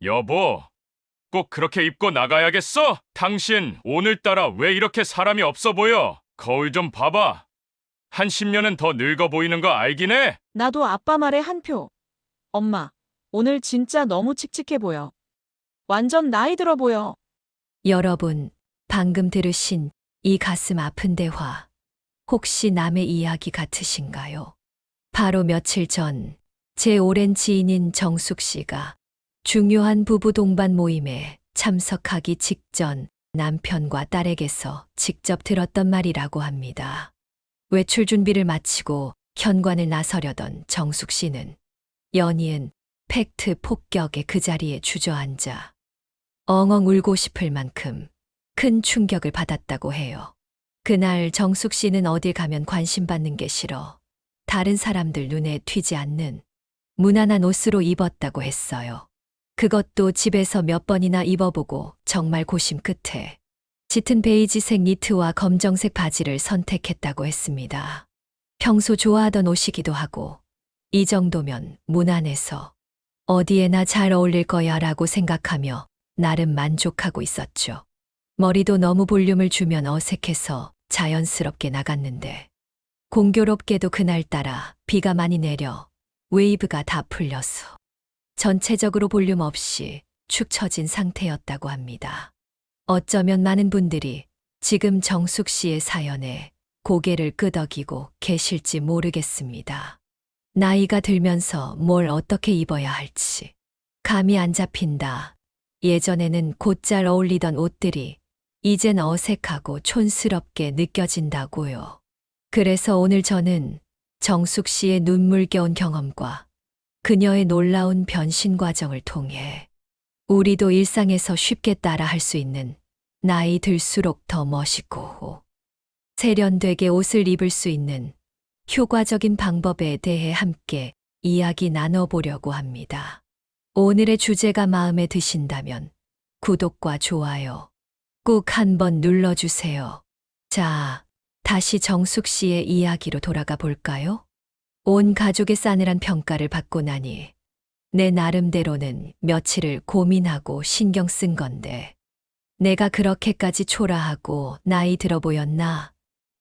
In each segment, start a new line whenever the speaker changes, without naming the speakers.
여보, 꼭 그렇게 입고 나가야겠어? 당신 오늘따라 왜 이렇게 사람이 없어 보여? 거울 좀 봐봐. 한 10년은 더 늙어 보이는 거 알긴 해?
나도 아빠 말에 한 표. 엄마, 오늘 진짜 너무 칙칙해 보여. 완전 나이 들어 보여.
여러분, 방금 들으신 이 가슴 아픈 대화, 혹시 남의 이야기 같으신가요? 바로 며칠 전, 제 오랜 지인인 정숙 씨가 중요한 부부 동반 모임에 참석하기 직전 남편과 딸에게서 직접 들었던 말이라고 합니다. 외출 준비를 마치고 현관을 나서려던 정숙 씨는 연이은 팩트 폭격의 그 자리에 주저앉아 엉엉 울고 싶을 만큼 큰 충격을 받았다고 해요. 그날 정숙 씨는 어딜 가면 관심받는 게 싫어 다른 사람들 눈에 튀지 않는 무난한 옷으로 입었다고 했어요. 그것도 집에서 몇 번이나 입어보고 정말 고심 끝에 짙은 베이지색 니트와 검정색 바지를 선택했다고 했습니다. 평소 좋아하던 옷이기도 하고 이 정도면 무난해서 어디에나 잘 어울릴 거야 라고 생각하며 나름 만족하고 있었죠. 머리도 너무 볼륨을 주면 어색해서 자연스럽게 나갔는데 공교롭게도 그날따라 비가 많이 내려 웨이브가 다 풀려서 전체적으로 볼륨 없이 축 처진 상태였다고 합니다. 어쩌면 많은 분들이 지금 정숙 씨의 사연에 고개를 끄덕이고 계실지 모르겠습니다. 나이가 들면서 뭘 어떻게 입어야 할지 감이 안 잡힌다. 예전에는 곧잘 어울리던 옷들이 이젠 어색하고 촌스럽게 느껴진다고요. 그래서 오늘 저는 정숙 씨의 눈물겨운 경험과 그녀의 놀라운 변신 과정을 통해 우리도 일상에서 쉽게 따라 할 수 있는 나이 들수록 더 멋있고 세련되게 옷을 입을 수 있는 효과적인 방법에 대해 함께 이야기 나눠보려고 합니다. 오늘의 주제가 마음에 드신다면 구독과 좋아요 꼭 한번 눌러주세요. 자, 다시 정숙 씨의 이야기로 돌아가 볼까요? 온 가족의 싸늘한 평가를 받고 나니 내 나름대로는 며칠을 고민하고 신경 쓴 건데 내가 그렇게까지 초라하고 나이 들어 보였나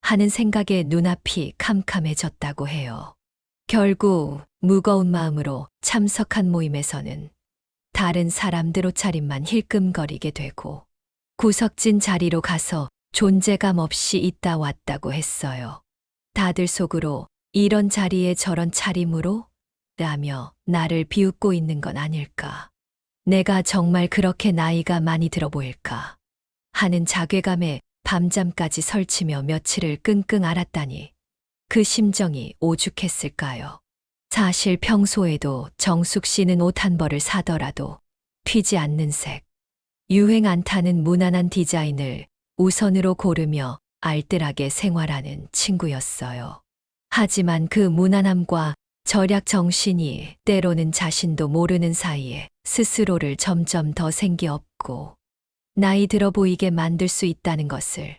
하는 생각에 눈앞이 캄캄해졌다고 해요. 결국 무거운 마음으로 참석한 모임에서는 다른 사람들 옷차림만 힐끔거리게 되고 구석진 자리로 가서 존재감 없이 있다 왔다고 했어요. 다들 속으로 이런 자리에 저런 차림으로? 라며 나를 비웃고 있는 건 아닐까. 내가 정말 그렇게 나이가 많이 들어 보일까 하는 자괴감에 밤잠까지 설치며 며칠을 끙끙 앓았다니 그 심정이 오죽했을까요. 사실 평소에도 정숙 씨는 옷 한 벌을 사더라도 튀지 않는 색, 유행 안 타는 무난한 디자인을 우선으로 고르며 알뜰하게 생활하는 친구였어요. 하지만 그 무난함과 절약 정신이 때로는 자신도 모르는 사이에 스스로를 점점 더 생기없고 나이 들어 보이게 만들 수 있다는 것을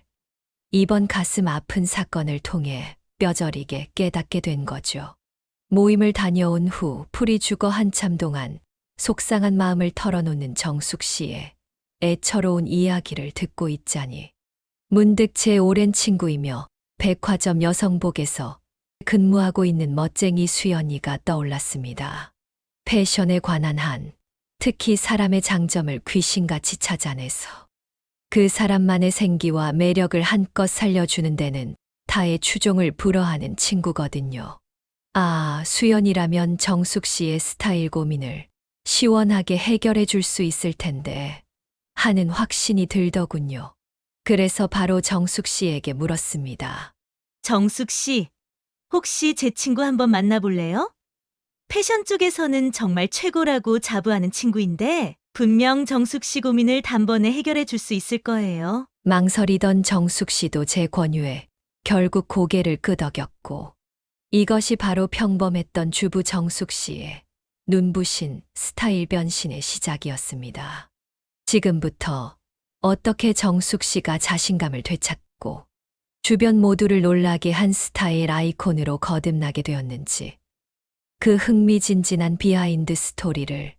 이번 가슴 아픈 사건을 통해 뼈저리게 깨닫게 된 거죠. 모임을 다녀온 후 풀이 죽어 한참 동안 속상한 마음을 털어놓는 정숙 씨의 애처로운 이야기를 듣고 있자니 문득 제 오랜 친구이며 백화점 여성복에서 근무하고 있는 멋쟁이 수연이가 떠올랐습니다. 패션에 관한 한, 특히 사람의 장점을 귀신같이 찾아내서 그 사람만의 생기와 매력을 한껏 살려주는 데는 타의 추종을 불허하는 친구거든요. 아, 수연이라면 정숙 씨의 스타일 고민을 시원하게 해결해 줄 수 있을 텐데 하는 확신이 들더군요. 그래서 바로 정숙 씨에게 물었습니다.
정숙 씨, 혹시 제 친구 한번 만나볼래요? 패션 쪽에서는 정말 최고라고 자부하는 친구인데 분명 정숙 씨 고민을 단번에 해결해 줄 수 있을 거예요.
망설이던 정숙 씨도 제 권유에 결국 고개를 끄덕였고 이것이 바로 평범했던 주부 정숙 씨의 눈부신 스타일 변신의 시작이었습니다. 지금부터 어떻게 정숙 씨가 자신감을 되찾고 주변 모두를 놀라게 한 스타일 아이콘으로 거듭나게 되었는지 그 흥미진진한 비하인드 스토리를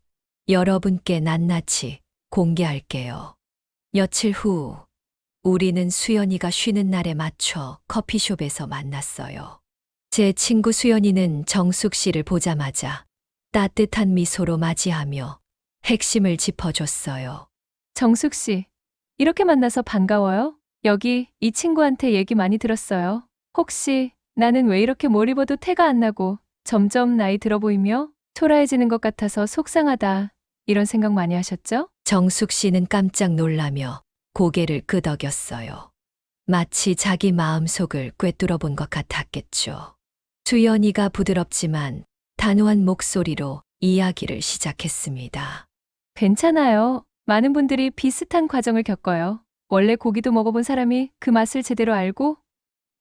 여러분께 낱낱이 공개할게요. 며칠 후 우리는 수연이가 쉬는 날에 맞춰 커피숍에서 만났어요. 제 친구 수연이는 정숙 씨를 보자마자 따뜻한 미소로 맞이하며 핵심을 짚어줬어요.
정숙 씨, 이렇게 만나서 반가워요. 여기 이 친구한테 얘기 많이 들었어요. 혹시 나는 왜 이렇게 뭘 입어도 태가 안 나고 점점 나이 들어 보이며 초라해지는 것 같아서 속상하다. 이런 생각 많이 하셨죠?
정숙 씨는 깜짝 놀라며 고개를 끄덕였어요. 마치 자기 마음속을 꿰뚫어 본 것 같았겠죠. 수연이가 부드럽지만 단호한 목소리로 이야기를 시작했습니다.
괜찮아요. 많은 분들이 비슷한 과정을 겪어요. 원래 고기도 먹어본 사람이 그 맛을 제대로 알고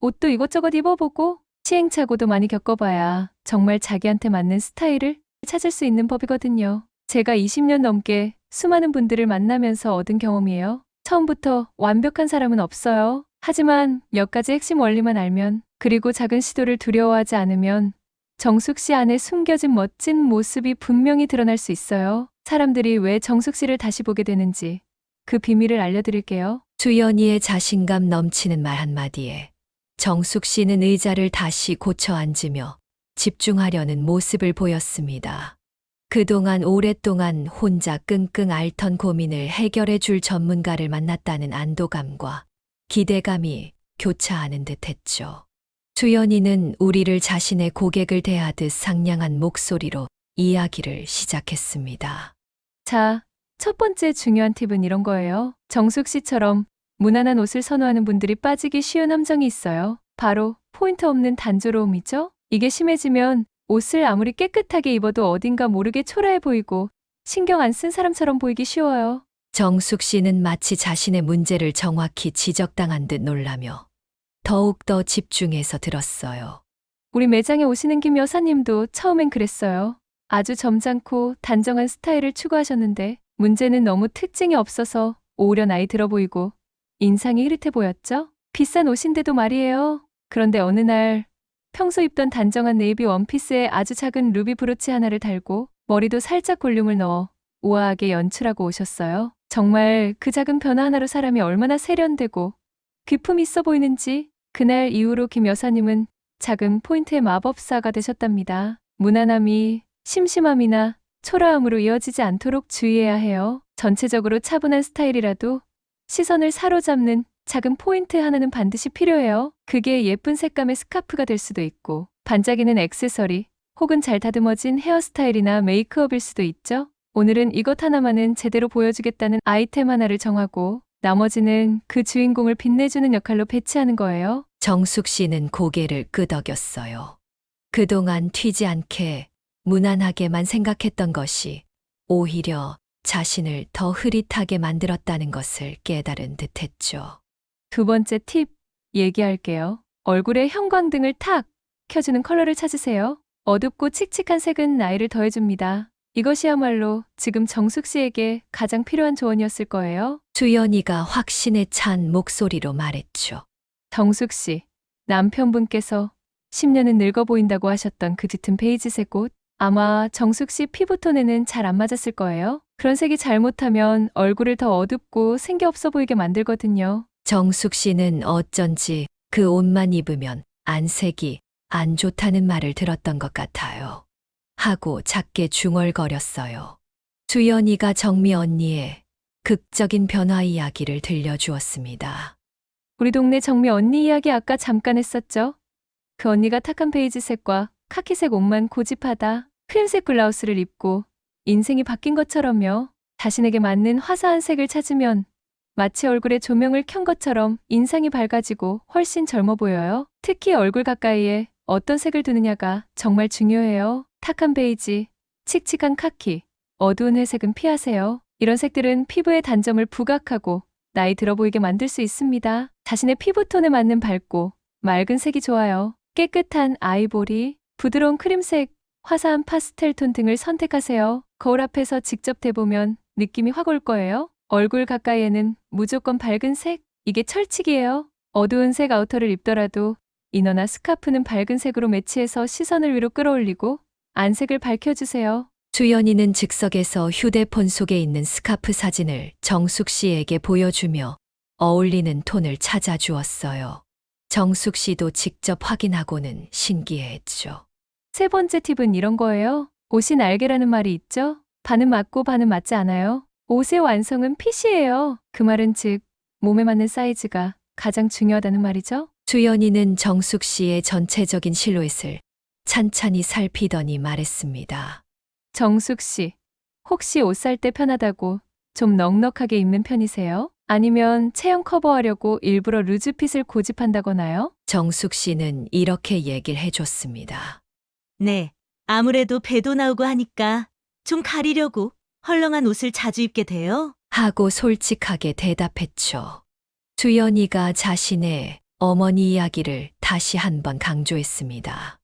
옷도 이것저것 입어보고 시행착오도 많이 겪어봐야 정말 자기한테 맞는 스타일을 찾을 수 있는 법이거든요. 제가 20년 넘게 수많은 분들을 만나면서 얻은 경험이에요. 처음부터 완벽한 사람은 없어요. 하지만 몇 가지 핵심 원리만 알면, 그리고 작은 시도를 두려워하지 않으면 정숙 씨 안에 숨겨진 멋진 모습이 분명히 드러날 수 있어요. 사람들이 왜 정숙 씨를 다시 보게 되는지 그 비밀을 알려드릴게요.
수연이의 자신감 넘치는 말 한마디에 정숙 씨는 의자를 다시 고쳐 앉으며 집중하려는 모습을 보였습니다. 그동안 오랫동안 혼자 끙끙 앓던 고민을 해결해 줄 전문가를 만났다는 안도감과 기대감이 교차하는 듯했죠. 수연이는 우리를 자신의 고객을 대하듯 상냥한 목소리로 이야기를 시작했습니다.
자, 첫 번째 중요한 팁은 이런 거예요. 정숙 씨처럼 무난한 옷을 선호하는 분들이 빠지기 쉬운 함정이 있어요. 바로 포인트 없는 단조로움이죠. 이게 심해지면 옷을 아무리 깨끗하게 입어도 어딘가 모르게 초라해 보이고 신경 안 쓴 사람처럼 보이기 쉬워요.
정숙 씨는 마치 자신의 문제를 정확히 지적당한 듯 놀라며 더욱더 집중해서 들었어요.
우리 매장에 오시는 김 여사님도 처음엔 그랬어요. 아주 점잖고 단정한 스타일을 추구하셨는데 문제는 너무 특징이 없어서 오히려 나이 들어 보이고 인상이 흐릿해 보였죠? 비싼 옷인데도 말이에요. 그런데 어느 날 평소 입던 단정한 네이비 원피스에 아주 작은 루비 브로치 하나를 달고 머리도 살짝 볼륨을 넣어 우아하게 연출하고 오셨어요. 정말 그 작은 변화 하나로 사람이 얼마나 세련되고 귀품이 있어 보이는지 그날 이후로 김 여사님은 작은 포인트의 마법사가 되셨답니다. 무난함이 심심함이나 초라함으로 이어지지 않도록 주의해야 해요. 전체적으로 차분한 스타일이라도 시선을 사로잡는 작은 포인트 하나는 반드시 필요해요. 그게 예쁜 색감의 스카프가 될 수도 있고 반짝이는 액세서리 혹은 잘 다듬어진 헤어스타일이나 메이크업일 수도 있죠. 오늘은 이것 하나만은 제대로 보여주겠다는 아이템 하나를 정하고 나머지는 그 주인공을 빛내주는 역할로 배치하는 거예요.
정숙 씨는 고개를 끄덕였어요. 그동안 튀지 않게 무난하게만 생각했던 것이 오히려 자신을 더 흐릿하게 만들었다는 것을 깨달은 듯했죠.
두 번째 팁 얘기할게요. 얼굴에 형광등을 탁 켜주는 컬러를 찾으세요. 어둡고 칙칙한 색은 나이를 더해줍니다. 이것이야말로 지금 정숙 씨에게 가장 필요한 조언이었을 거예요.
수연이가 확신에 찬 목소리로 말했죠.
정숙 씨, 남편분께서 10년은 늙어 보인다고 하셨던 그 짙은 베이지색 옷, 아마 정숙 씨 피부톤에는 잘 안 맞았을 거예요. 그런 색이 잘못하면 얼굴을 더 어둡고 생기 없어 보이게 만들거든요.
정숙 씨는 어쩐지 그 옷만 입으면 안색이 안 좋다는 말을 들었던 것 같아요. 하고 작게 중얼거렸어요. 수연이가 정미 언니의 극적인 변화 이야기를 들려주었습니다.
우리 동네 정미 언니 이야기 아까 잠깐 했었죠? 그 언니가 탁한 베이지색과 카키색 옷만 고집하다 크림색 블라우스를 입고 인생이 바뀐 것처럼요. 자신에게 맞는 화사한 색을 찾으면 마치 얼굴에 조명을 켠 것처럼 인상이 밝아지고 훨씬 젊어 보여요. 특히 얼굴 가까이에 어떤 색을 두느냐가 정말 중요해요. 탁한 베이지, 칙칙한 카키, 어두운 회색은 피하세요. 이런 색들은 피부의 단점을 부각하고 나이 들어 보이게 만들 수 있습니다. 자신의 피부톤에 맞는 밝고 맑은 색이 좋아요. 깨끗한 아이보리, 부드러운 크림색, 화사한 파스텔 톤 등을 선택하세요. 거울 앞에서 직접 대보면 느낌이 확 올 거예요. 얼굴 가까이에는 무조건 밝은 색, 이게 철칙이에요. 어두운 색 아우터를 입더라도 이너나 스카프는 밝은 색으로 매치해서 시선을 위로 끌어올리고 안색을 밝혀주세요.
주연이는 즉석에서 휴대폰 속에 있는 스카프 사진을 정숙 씨에게 보여주며 어울리는 톤을 찾아주었어요. 정숙 씨도 직접 확인하고는 신기해했죠.
세 번째 팁은 이런 거예요. 옷이 날개라는 말이 있죠? 반은 맞고 반은 맞지 않아요. 옷의 완성은 핏이에요. 그 말은 즉, 몸에 맞는 사이즈가 가장 중요하다는 말이죠.
주연이는 정숙 씨의 전체적인 실루엣을 찬찬히 살피더니 말했습니다.
정숙 씨, 혹시 옷 살 때 편하다고 좀 넉넉하게 입는 편이세요? 아니면 체형 커버하려고 일부러 루즈핏을 고집한다거나요?
정숙 씨는 이렇게 얘기를 해줬습니다.
네, 아무래도 배도 나오고 하니까 좀 가리려고 헐렁한 옷을 자주 입게 돼요.
하고 솔직하게 대답했죠. 주연이가 자신의 어머니 이야기를 다시 한번 강조했습니다.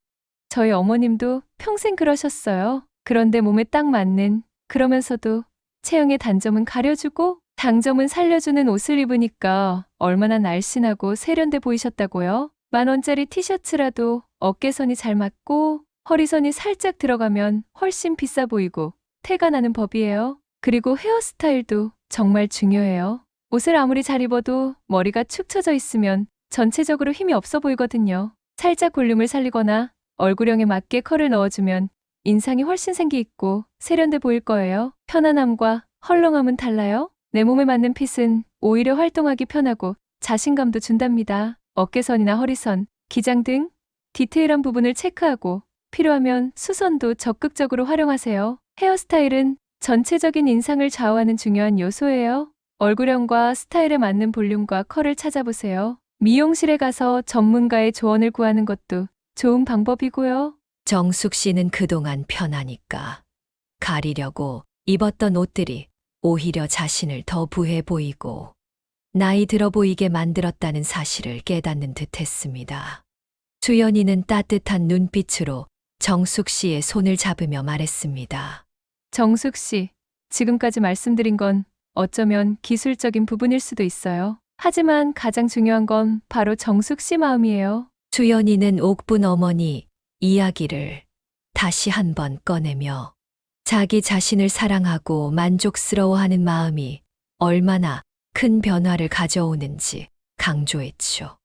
저희 어머님도 평생 그러셨어요. 그런데 몸에 딱 맞는, 그러면서도 체형의 단점은 가려주고 장점은 살려주는 옷을 입으니까 얼마나 날씬하고 세련돼 보이셨다고요? 10,000원짜리 티셔츠라도 어깨선이 잘 맞고 허리선이 살짝 들어가면 훨씬 비싸 보이고 태가 나는 법이에요. 그리고 헤어스타일도 정말 중요해요. 옷을 아무리 잘 입어도 머리가 축 처져 있으면 전체적으로 힘이 없어 보이거든요. 살짝 볼륨을 살리거나 얼굴형에 맞게 컬을 넣어주면 인상이 훨씬 생기 있고 세련돼 보일 거예요. 편안함과 헐렁함은 달라요. 내 몸에 맞는 핏은 오히려 활동하기 편하고 자신감도 준답니다. 어깨선이나 허리선, 기장 등 디테일한 부분을 체크하고 필요하면 수선도 적극적으로 활용하세요. 헤어스타일은 전체적인 인상을 좌우하는 중요한 요소예요. 얼굴형과 스타일에 맞는 볼륨과 컬을 찾아보세요. 미용실에 가서 전문가의 조언을 구하는 것도 좋은 방법이고요.
정숙 씨는 그동안 편하니까 가리려고 입었던 옷들이 오히려 자신을 더 부해 보이고 나이 들어 보이게 만들었다는 사실을 깨닫는 듯 했습니다. 주연이는 따뜻한 눈빛으로 정숙 씨의 손을 잡으며 말했습니다.
정숙 씨, 지금까지 말씀드린 건 어쩌면 기술적인 부분일 수도 있어요. 하지만 가장 중요한 건 바로 정숙 씨 마음이에요.
주연이는 옥분 어머니 이야기를 다시 한번 꺼내며 자기 자신을 사랑하고 만족스러워하는 마음이 얼마나 큰 변화를 가져오는지 강조했죠.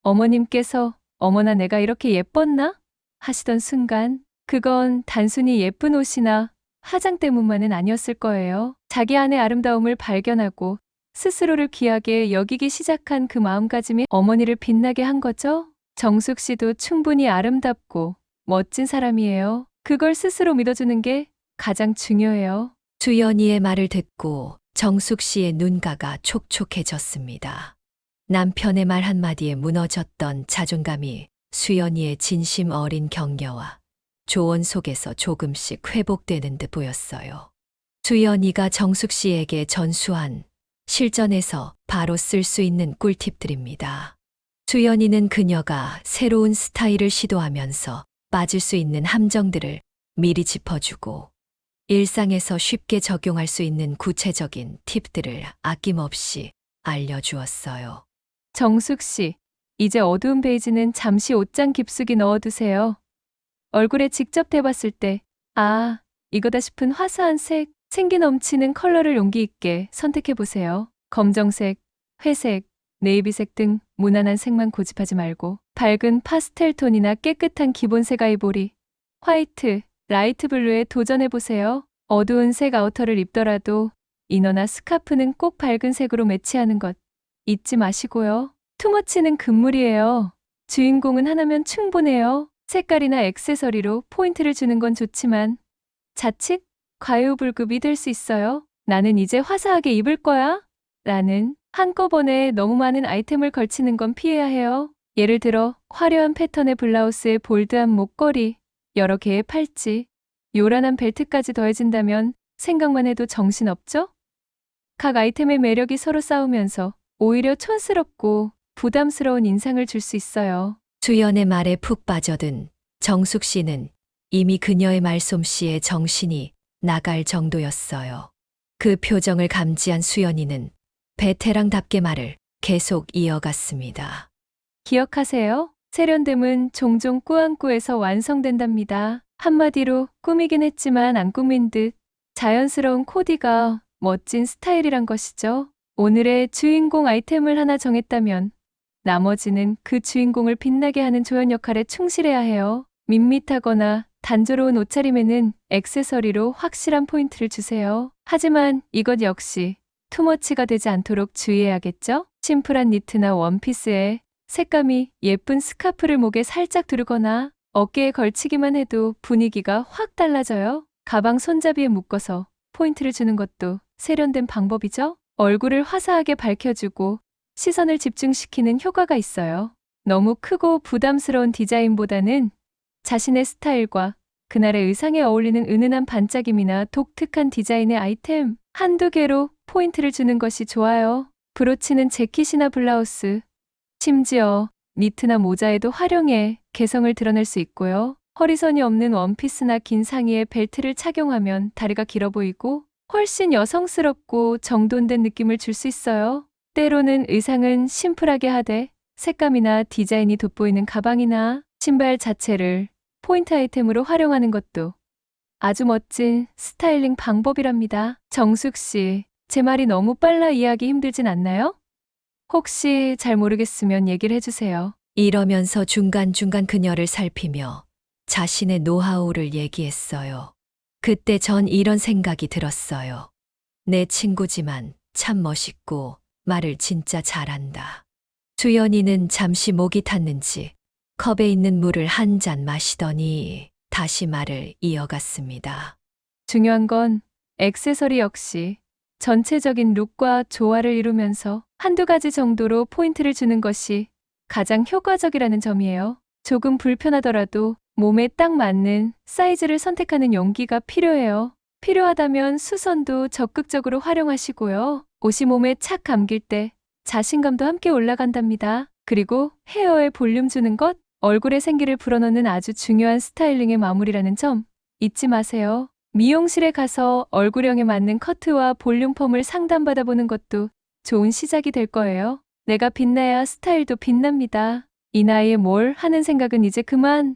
어머님께서 어머나 내가 이렇게 예뻤나? 하시던 순간 그건 단순히 예쁜 옷이나 화장 때문만은 아니었을 거예요. 자기 안의 아름다움을 발견하고 스스로를 귀하게 여기기 시작한 그 마음가짐이 어머니를 빛나게 한 거죠. 정숙 씨도 충분히 아름답고 멋진 사람이에요. 그걸 스스로 믿어주는 게 가장 중요해요.
주연이의 말을 듣고 정숙 씨의 눈가가 촉촉해졌습니다. 남편의 말 한마디에 무너졌던 자존감이 수연이의 진심 어린 격려와 조언 속에서 조금씩 회복되는 듯 보였어요. 주연이가 정숙 씨에게 전수한 실전에서 바로 쓸 수 있는 꿀팁들입니다. 주연이는 그녀가 새로운 스타일을 시도하면서 빠질 수 있는 함정들을 미리 짚어주고 일상에서 쉽게 적용할 수 있는 구체적인 팁들을 아낌없이 알려주었어요.
정숙 씨, 이제 어두운 베이지는 잠시 옷장 깊숙이 넣어두세요. 얼굴에 직접 대봤을 때, 아, 이거다 싶은 화사한 색, 생기 넘치는 컬러를 용기 있게 선택해보세요. 검정색, 회색, 네이비색 등 무난한 색만 고집하지 말고 밝은 파스텔 톤이나 깨끗한 기본색 아이보리, 화이트, 라이트 블루에 도전해보세요. 어두운 색 아우터를 입더라도 이너나 스카프는 꼭 밝은 색으로 매치하는 것 잊지 마시고요. 투머치는 금물이에요. 주인공은 하나면 충분해요. 색깔이나 액세서리로 포인트를 주는 건 좋지만 자칫 과유불급이 될 수 있어요. 나는 이제 화사하게 입을 거야 라는 한꺼번에 너무 많은 아이템을 걸치는 건 피해야 해요. 예를 들어 화려한 패턴의 블라우스에 볼드한 목걸이, 여러 개의 팔찌, 요란한 벨트까지 더해진다면 생각만 해도 정신없죠? 각 아이템의 매력이 서로 싸우면서 오히려 촌스럽고 부담스러운 인상을 줄 수 있어요.
주연의 말에 푹 빠져든 정숙 씨는 이미 그녀의 말솜씨에 정신이 나갈 정도였어요. 그 표정을 감지한 수연이는 베테랑답게 말을 계속 이어갔습니다.
기억하세요. 세련됨은 종종 꾸안꾸에서 완성된답니다. 한마디로 꾸미긴 했지만 안 꾸민 듯 자연스러운 코디가 멋진 스타일이란 것이죠. 오늘의 주인공 아이템을 하나 정했다면 나머지는 그 주인공을 빛나게 하는 조연 역할에 충실해야 해요. 밋밋하거나 단조로운 옷차림에는 액세서리로 확실한 포인트를 주세요. 하지만 이것 역시 투머치가 되지 않도록 주의해야겠죠? 심플한 니트나 원피스에 색감이 예쁜 스카프를 목에 살짝 두르거나 어깨에 걸치기만 해도 분위기가 확 달라져요. 가방 손잡이에 묶어서 포인트를 주는 것도 세련된 방법이죠. 얼굴을 화사하게 밝혀주고 시선을 집중시키는 효과가 있어요. 너무 크고 부담스러운 디자인보다는 자신의 스타일과 그날의 의상에 어울리는 은은한 반짝임이나 독특한 디자인의 아이템 한두 개로 포인트를 주는 것이 좋아요. 브로치는 재킷이나 블라우스, 심지어 니트나 모자에도 활용해 개성을 드러낼 수 있고요. 허리선이 없는 원피스나 긴 상의에 벨트를 착용하면 다리가 길어 보이고 훨씬 여성스럽고 정돈된 느낌을 줄 수 있어요. 때로는 의상은 심플하게 하되 색감이나 디자인이 돋보이는 가방이나 신발 자체를 포인트 아이템으로 활용하는 것도 아주 멋진 스타일링 방법이랍니다. 정숙 씨, 제 말이 너무 빨라 이해하기 힘들진 않나요? 혹시 잘 모르겠으면 얘기를 해주세요.
이러면서 중간중간 그녀를 살피며 자신의 노하우를 얘기했어요. 그때 전 이런 생각이 들었어요. 내 친구지만 참 멋있고 말을 진짜 잘한다. 주연이는 잠시 목이 탔는지 컵에 있는 물을 한 잔 마시더니 다시 말을 이어갔습니다.
중요한 건 액세서리 역시 전체적인 룩과 조화를 이루면서 한두 가지 정도로 포인트를 주는 것이 가장 효과적이라는 점이에요. 조금 불편하더라도 몸에 딱 맞는 사이즈를 선택하는 용기가 필요해요. 필요하다면 수선도 적극적으로 활용하시고요. 옷이 몸에 착 감길 때 자신감도 함께 올라간답니다. 그리고 헤어에 볼륨 주는 것, 얼굴에 생기를 불어넣는 아주 중요한 스타일링의 마무리라는 점 잊지 마세요. 미용실에 가서 얼굴형에 맞는 커트와 볼륨펌을 상담받아 보는 것도 좋은 시작이 될 거예요. 내가 빛나야 스타일도 빛납니다. 이 나이에 뭘 하는 생각은 이제 그만.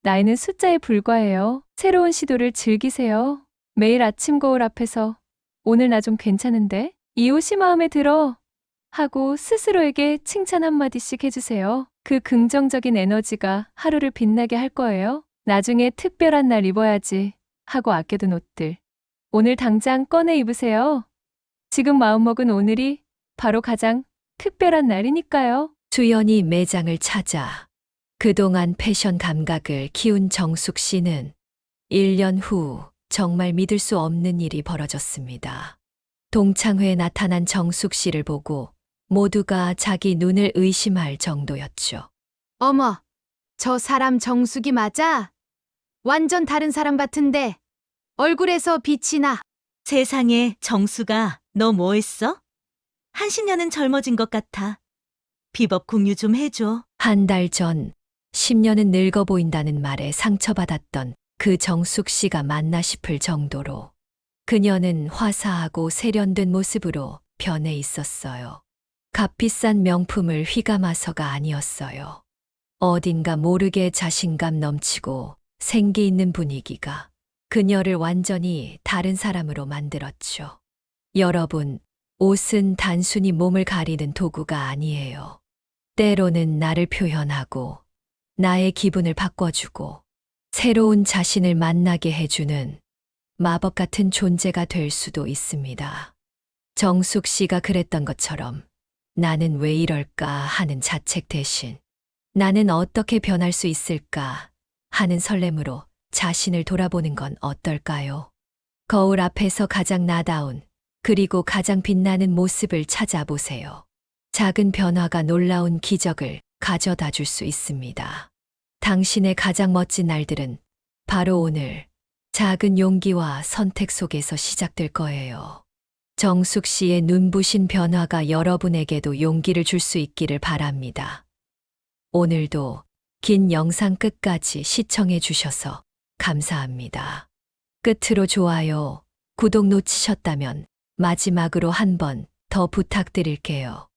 나이는 숫자에 불과해요. 새로운 시도를 즐기세요. 매일 아침 거울 앞에서 오늘 나 좀 괜찮은데? 이 옷이 마음에 들어. 하고 스스로에게 칭찬 한마디씩 해주세요. 그 긍정적인 에너지가 하루를 빛나게 할 거예요. 나중에 특별한 날 입어야지 하고 아껴둔 옷들. 오늘 당장 꺼내 입으세요. 지금 마음먹은 오늘이 바로 가장 특별한 날이니까요.
주연이 매장을 찾아 그동안 패션 감각을 키운 정숙 씨는 1년 후 정말 믿을 수 없는 일이 벌어졌습니다. 동창회에 나타난 정숙 씨를 보고 모두가 자기 눈을 의심할 정도였죠.
어머, 저 사람 정숙이 맞아? 완전 다른 사람 같은데 얼굴에서 빛이 나.
세상에 정수가 너 뭐 했어? 한 10년은 젊어진 것 같아. 비법 공유 좀 해줘.
한 달 전 10년은 늙어 보인다는 말에 상처받았던 그 정숙 씨가 맞나 싶을 정도로 그녀는 화사하고 세련된 모습으로 변해 있었어요. 값비싼 명품을 휘감아서가 아니었어요. 어딘가 모르게 자신감 넘치고 생기 있는 분위기가 그녀를 완전히 다른 사람으로 만들었죠. 여러분, 옷은 단순히 몸을 가리는 도구가 아니에요. 때로는 나를 표현하고 나의 기분을 바꿔주고 새로운 자신을 만나게 해주는 마법 같은 존재가 될 수도 있습니다. 정숙 씨가 그랬던 것처럼 나는 왜 이럴까 하는 자책 대신 나는 어떻게 변할 수 있을까 하는 설렘으로 자신을 돌아보는 건 어떨까요? 거울 앞에서 가장 나다운 그리고 가장 빛나는 모습을 찾아보세요. 작은 변화가 놀라운 기적을 가져다 줄 수 있습니다. 당신의 가장 멋진 날들은 바로 오늘 작은 용기와 선택 속에서 시작될 거예요. 정숙 씨의 눈부신 변화가 여러분에게도 용기를 줄 수 있기를 바랍니다. 오늘도 긴 영상 끝까지 시청해 주셔서 감사합니다. 끝으로 좋아요, 구독 놓치셨다면 마지막으로 한 번 더 부탁드릴게요.